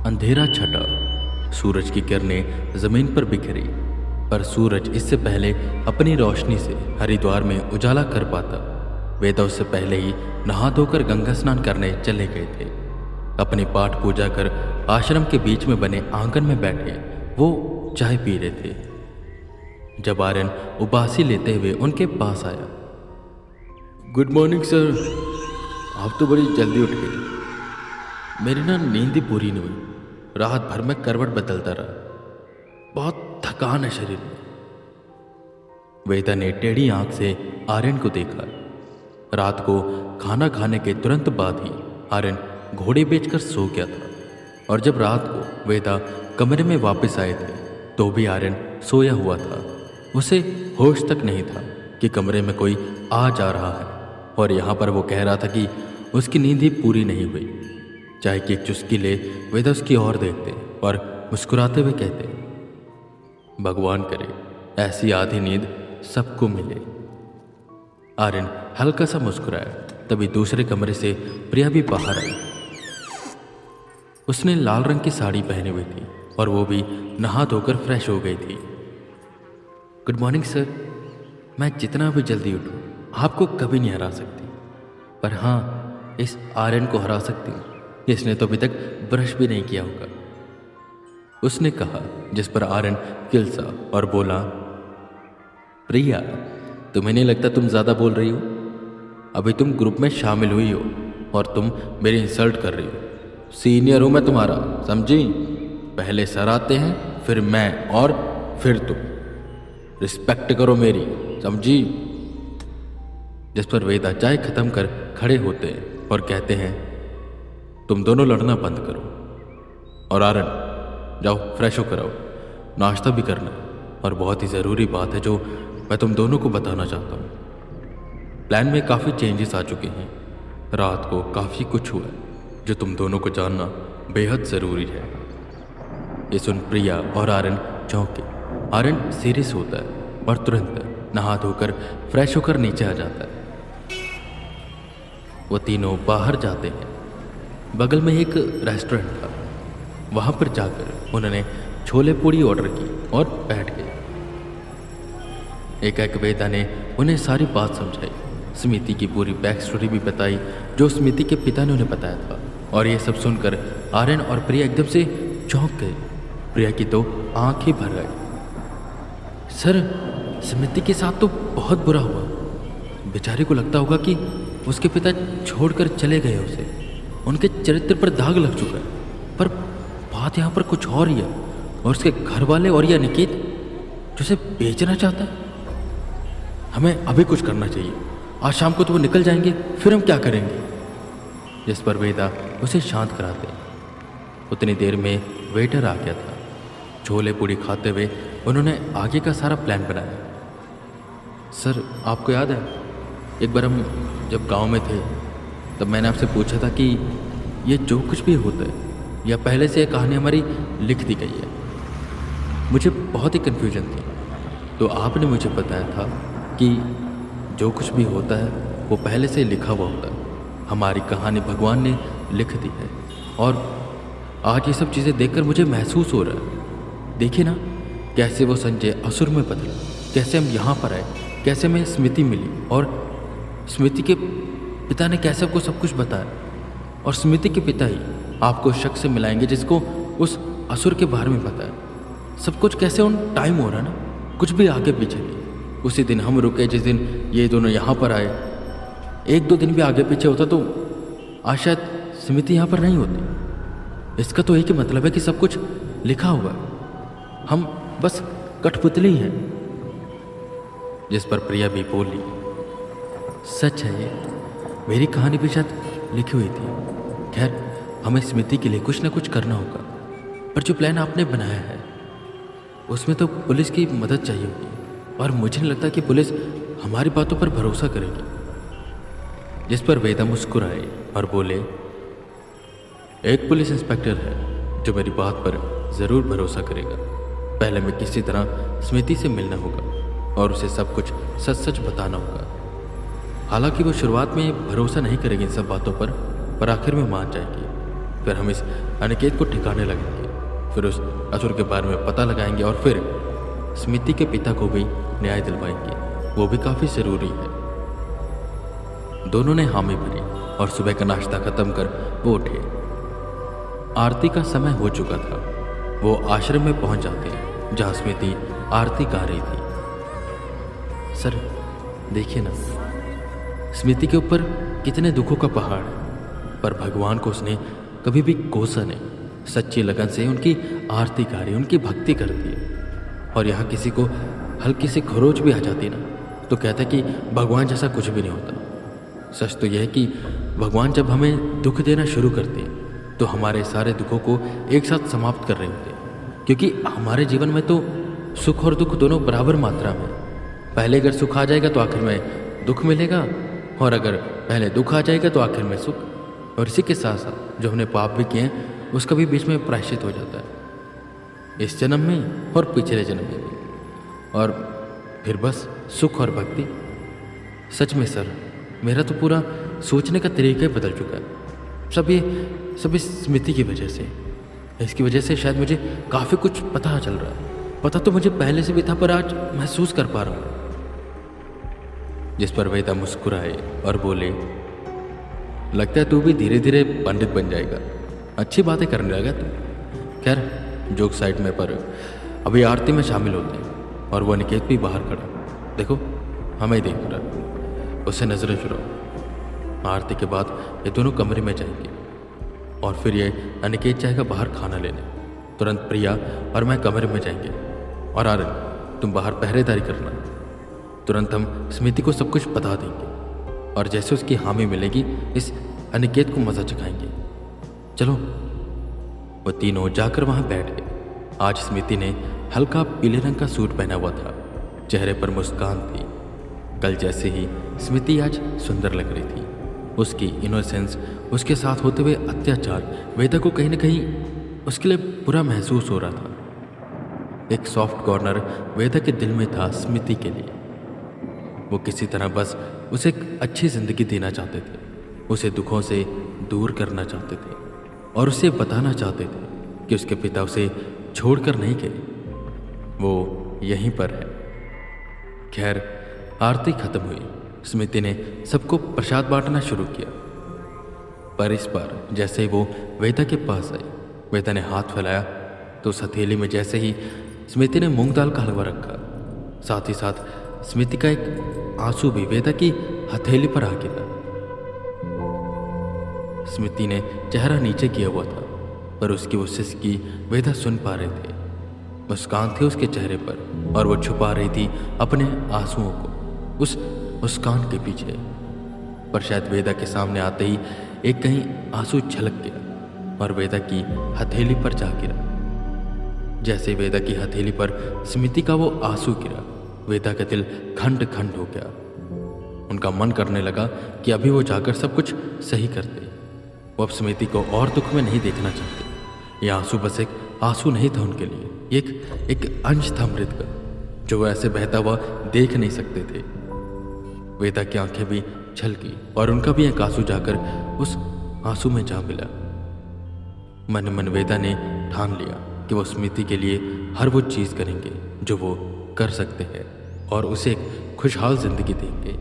अंधेरा छटा। सूरज की किरणें जमीन पर बिखरी, पर सूरज इससे पहले अपनी रोशनी से हरिद्वार में उजाला कर पाता। वेदा उससे पहले ही नहा धोकर गंगा स्नान करने चले गए थे। अपनी पाठ पूजा कर आश्रम के बीच में बने आंगन में बैठे वो चाय पी रहे थे जब आर्यन उबासी लेते हुए उनके पास आया। गुड मॉर्निंग सर, आप तो बड़ी जल्दी उठ गए। मेरी ना नींद ही पूरी नहीं हुई, रात भर में करवट बदलता रहा, बहुत थकान है शरीर में। वेदा ने टेढ़ी आंख से आर्यन को देखा। रात को खाना खाने के तुरंत बाद ही आर्यन घोड़े बेचकर सो गया था, और जब रात को वेदा कमरे में वापस आए थे तो भी आर्यन सोया हुआ था। उसे होश तक नहीं था कि कमरे में कोई आ जा रहा है, और यहाँ पर वो कह रहा था कि उसकी नींद ही पूरी नहीं हुई। चाय की एक चुस्की ले वेदा उसकी ओर देखते और मुस्कुराते हुए कहते, भगवान करे ऐसी आधी नींद सबको मिले। आर्यन हल्का सा मुस्कुराया, तभी दूसरे कमरे से प्रिया भी बाहर आई। उसने लाल रंग की साड़ी पहनी हुई थी और वो भी नहा धोकर फ्रेश हो गई थी। गुड मॉर्निंग सर, मैं जितना भी जल्दी उठूं आपको कभी नहीं हरा सकती, पर हाँ इस आर्यन को हरा सकती हूँ। इसने तो अभी तक ब्रश भी नहीं किया होगा, उसने कहा, जिस पर आर्यन किलसा और बोला, प्रिया तुम्हें नहीं लगता तुम ज्यादा बोल रही हो? अभी तुम ग्रुप में शामिल हुई हो और तुम मेरी इंसल्ट कर रही हो। सीनियर हूं मैं तुम्हारा, समझी? पहले सर आते हैं, फिर मैं और फिर तुम। रिस्पेक्ट करो मेरी, समझी? जिस पर वेदा चाय खत्म कर खड़े होते हैं और कहते हैं, तुम दोनों लड़ना बंद करो और आर्यन जाओ फ्रेश होकर आओ, नाश्ता भी करना, और बहुत ही ज़रूरी बात है जो मैं तुम दोनों को बताना चाहता हूँ। प्लान में काफ़ी चेंजेस आ चुके हैं। रात को काफ़ी कुछ हुआ जो तुम दोनों को जानना बेहद ज़रूरी है। ये सुन प्रिया और आर्यन चौंके। आर्यन सीरियस होता है और तुरंत नहा धोकर फ्रेश होकर नीचे आ जाता है। वो तीनों बाहर जाते हैं। बगल में एक रेस्टोरेंट था, वहाँ पर जाकर उन्होंने छोले पूड़ी ऑर्डर की और बैठ गए। एक वेदा ने उन्हें सारी बात समझाई, स्मिति की पूरी बैक स्टोरी भी बताई जो स्मिति के पिता ने उन्हें बताया था। और ये सब सुनकर आर्यन और प्रिया एकदम से चौंक गए। प्रिया की तो आंखें भर गई। सर, स्मिति के साथ तो बहुत बुरा हुआ। बेचारे को लगता होगा कि उसके पिता छोड़कर चले गए उसे, उनके चरित्र पर दाग लग चुका है। पर बात यहाँ पर कुछ और ही है, और उसके घर वाले और यह निकेत जो उसे बेचना चाहता है। हमें अभी कुछ करना चाहिए, आज शाम को तो वो निकल जाएंगे, फिर हम क्या करेंगे? जिस पर वेदा उसे शांत कराते। उतनी देर में वेटर आ गया था। छोले पूड़ी खाते हुए उन्होंने आगे का सारा प्लान बनाया। सर, आपको याद है एक बार हम जब गांव में थे तब मैंने आपसे पूछा था कि ये जो कुछ भी होता है या पहले से ये कहानी हमारी लिख दी गई है? मुझे बहुत ही कन्फ्यूजन थी, तो आपने मुझे बताया था कि जो कुछ भी होता है वो पहले से लिखा हुआ होता है। हमारी कहानी भगवान ने लिख दी है, और आज ये सब चीज़ें देखकर मुझे महसूस हो रहा है। देखिए ना, कैसे वो संजय असुर में बदला, कैसे हम यहाँ पर आए, कैसे हमें स्मृति मिली, और स्मृति के पिता ने कैसे आपको सब कुछ बताया, और स्मृति के पिता ही आपको शख्स से मिलाएंगे जिसको उस असुर के बारे में पता है। सब कुछ कैसे ऑन टाइम हो रहा है ना, कुछ भी आगे पीछे नहीं। उसी दिन हम रुके जिस दिन ये दोनों यहाँ पर आए। एक दो दिन भी आगे पीछे होता तो आज शायद स्मृति यहाँ पर नहीं होती। इसका तो एक ही मतलब है कि सब कुछ लिखा हुआ है, हम बस कठपुतली ही हैं। जिस पर प्रिया भी बोली, सच है ये, मेरी कहानी भी शायद लिखी हुई थी। खैर, हमें स्मृति के लिए कुछ ना कुछ करना होगा, पर जो प्लान आपने बनाया है उसमें तो पुलिस की मदद चाहिए होगी, और मुझे नहीं लगता कि पुलिस हमारी बातों पर भरोसा करेगी। जिस पर वेदा मुस्कुराए और बोले, एक पुलिस इंस्पेक्टर है जो मेरी बात पर ज़रूर भरोसा करेगा। पहले मैं किसी तरह स्मृति से मिलना होगा और उसे सब कुछ सच सच बताना होगा। हालांकि वो शुरुआत में भरोसा नहीं करेगी इन सब बातों पर आखिर में मान जाएगी। फिर हम इस अनिकेत को ठिकाने लगेंगे, फिर उस असुर के बारे में पता लगाएंगे और फिर स्मिति के पिता को भी न्याय दिलवाएंगे। वो भी काफ़ी ज़रूरी है। दोनों ने हामी भरी और सुबह का नाश्ता खत्म कर वो उठे। आरती का समय हो चुका था। वो आश्रम में पहुंच जाते हैं जहां स्मिति आरती गा रही थी। सर देखिए ना, स्मिति के ऊपर कितने दुखों का पहाड़ है, पर भगवान को उसने कभी भी कोसा नहीं। सच्ची लगन से उनकी आरती गा रही, उनकी भक्ति करती है। और यहाँ किसी को हल्की सी खरोच भी आ जाती ना तो कहता है कि भगवान जैसा कुछ भी नहीं होता। सच तो यह है कि भगवान जब हमें दुख देना शुरू करते हैं तो हमारे सारे दुखों को एक साथ समाप्त कर रहे होते हैं, क्योंकि हमारे जीवन में तो सुख और दुख दोनों बराबर मात्रा में। पहले अगर सुख आ जाएगा तो आखिर में दुख मिलेगा, और अगर पहले दुख आ जाएगा तो आखिर में सुख। और इसी के साथ साथ जो हमने पाप भी किए हैं उसका भी बीच में प्रायश्चित हो जाता है, इस जन्म में और पिछले जन्म में भी। और फिर बस सुख और भक्ति। सच में सर, मेरा तो पूरा सोचने का तरीका ही बदल चुका है। सभी स्मृति की वजह से। इसकी वजह से शायद मुझे काफ़ी कुछ पता चल रहा है। पता तो मुझे पहले से भी था, पर आज महसूस कर पा रहा हूँ। जिस पर वेदा मुस्कुराए और बोले, लगता है तू भी धीरे धीरे पंडित बन जाएगा। अच्छी बातें करने लगा तू। खैर जोक साइड में, पर अभी आरती में शामिल होते हैं और वो अनिकेत भी बाहर खड़ा, देखो हमें देख रहा, उससे नजरें चुराओ। आरती के बाद ये दोनों कमरे में जाएंगे और फिर ये अनिकेत जाएगा बाहर खाना लेने। तुरंत प्रिया और मैं कमरे में जाएंगे और आर्यन तुम बाहर पहरेदारी करना। तुरंत हम स्मिति को सब कुछ बता देंगे और जैसे उसकी हामी मिलेगी इस अनिकेत को मजा चखाएंगे। चलो। वो तीनों जाकर वहां बैठ गए। आज स्मिति ने हल्का पीले रंग का सूट पहना हुआ था, चेहरे पर मुस्कान थी। कल जैसे ही स्मिति आज सुंदर लग रही थी। उसकी इनोसेंस, उसके साथ होते हुए अत्याचार वेदा को कहीं ना कहीं उसके लिए बुरा महसूस हो रहा था। एक सॉफ्ट कॉर्नर वेदा के दिल में था स्मिति के लिए। वो किसी तरह बस उसे एक अच्छी जिंदगी देना चाहते थे, उसे दुखों से दूर करना चाहते थे और उसे बताना चाहते थे कि उसके पिता उसे छोड़कर नहीं गए, वो यहीं पर है। खैर आरती खत्म हुई। स्मिति ने सबको प्रसाद बांटना शुरू किया, पर इस बार जैसे ही वो वेदा के पास आई, वेदा ने हाथ फैलाया तो उस हथेली में जैसे ही स्मिति ने मूंग दाल का हलवा रखा, साथ ही साथ स्मिति का एक आंसू भी वेदा की हथेली पर आ गिरा। स्मिति ने चेहरा नीचे किया हुआ था, पर उसकी वो सिसकी वेदा सुन पा रहे थे। मुस्कान थी उसके चेहरे पर और वो छुपा रही थी अपने आंसुओं को उस मुस्कान के पीछे। पर शायद वेदा के सामने आते ही एक कहीं आंसू छलक गया और वेदा की हथेली पर जा गिरा। जैसे वेदा की हथेली पर स्मिति का वो आंसू गिरा, वेदा का दिल खंड खंड हो गया। उनका मन करने लगा कि अभी वो जाकर सब कुछ सही करते। वो अब स्मिति को और दुख में नहीं देखना चाहते। ये आंसू बस एक आंसू नहीं था उनके लिए, एक अंश था मृत का, जो वो ऐसे बहता हुआ देख नहीं सकते थे। वेदा की आंखें भी छलकी और उनका भी एक आंसू जाकर उस आंसू में जा मिला। मन मन वेदा ने ठान लिया कि वो स्मिति के लिए हर वो चीज़ करेंगे जो वो कर सकते हैं और उसे एक खुशहाल जिंदगी देंगे।